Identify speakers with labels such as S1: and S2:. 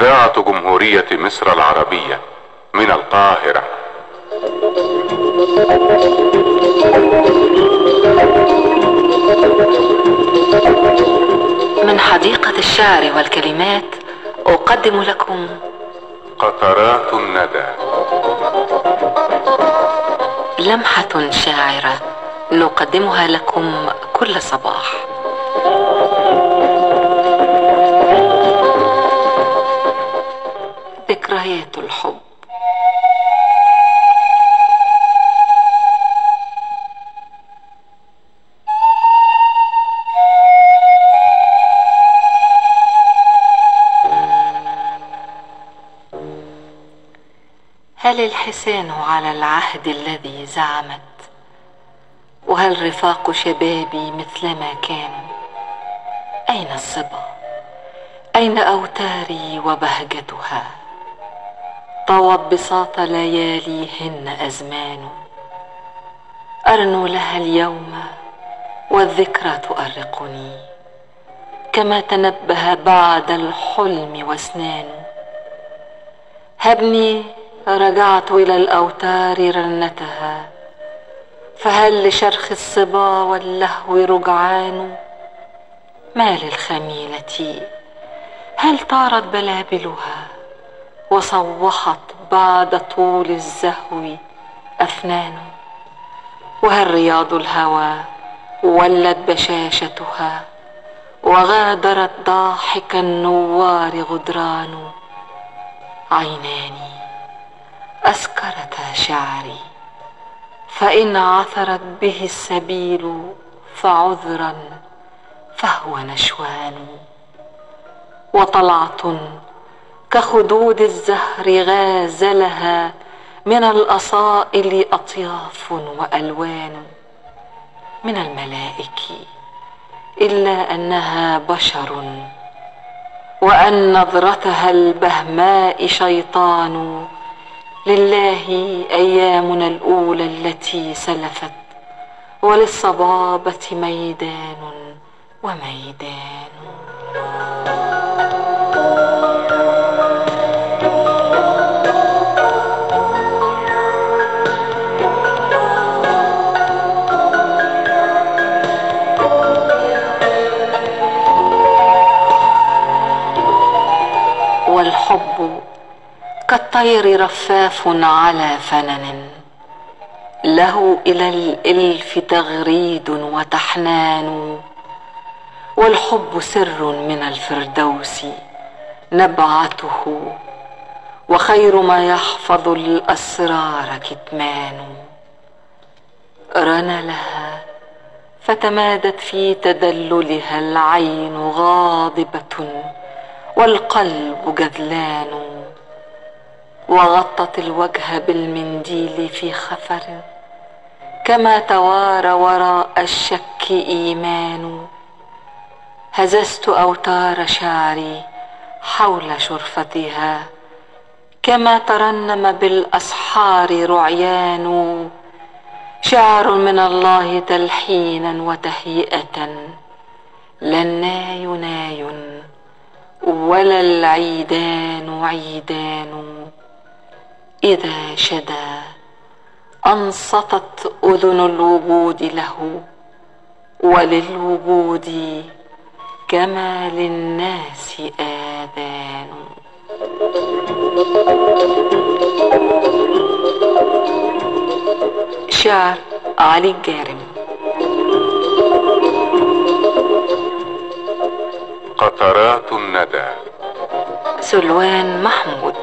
S1: إذاعة جمهورية مصر العربية من القاهرة.
S2: من حديقة الشعر والكلمات أقدم لكم
S1: قطرات الندى،
S2: لمحة شاعرة نقدمها لكم كل صباح. ذكريات الحب. هل الحسان على العهد الذي زعمت؟ وهل رفاق شبابي مثلما كانوا؟ أين الصبا؟ أين أوتاري وبهجتها؟ طوت بساط لياليهن أزمان، أرنو لها اليوم والذكرى تؤرقني، كما تنبه بعد الحلم واسنان. هبني رجعت إلى الأوتار رنتها، فهل لشرخ الصبا واللهو رجعان؟ ما للخميلة هل طارت بلابلها وصوحت بعد طول الزهو أفنان؟ وهل رياض الهوى ولت بشاشتها وغادرت ضاحك النوار غدران؟ عيناني أسكرتا شعري، فإن عثرت به السبيل فعذرا فهو نشوان. وطلعة كخدود الزهر غازلها من الأصائل أطياف وألوان، من الملائك إلا أنها بشر، وأن نظرتها البهماء شيطان. لله أيامنا الأولى التي سلفت، وللصبابة ميدان وميدان. والحب كالطير رفاف على فنن، له إلى الإلف تغريد وتحنان. والحب سر من الفردوس نبعته، وخير ما يحفظ الأسرار كتمان. رنى لها فتمادت في تدللها العين غاضبة والقلب جذلان. وغطت الوجه بالمنديل في خفر، كما توارى وراء الشك إيمان. هززت أوتار شعري حول شرفتها، كما ترنم بالأسحار رعيان. شعر من الله تلحينا وتهيئة، لا الناي ناي ولا العيدان عيدان. إذا شدا أنصتت أذن الوجود له، وللوجود كما للناس آذان. شعر علي الجارم.
S1: قطرات الندى،
S2: سلوان محمود.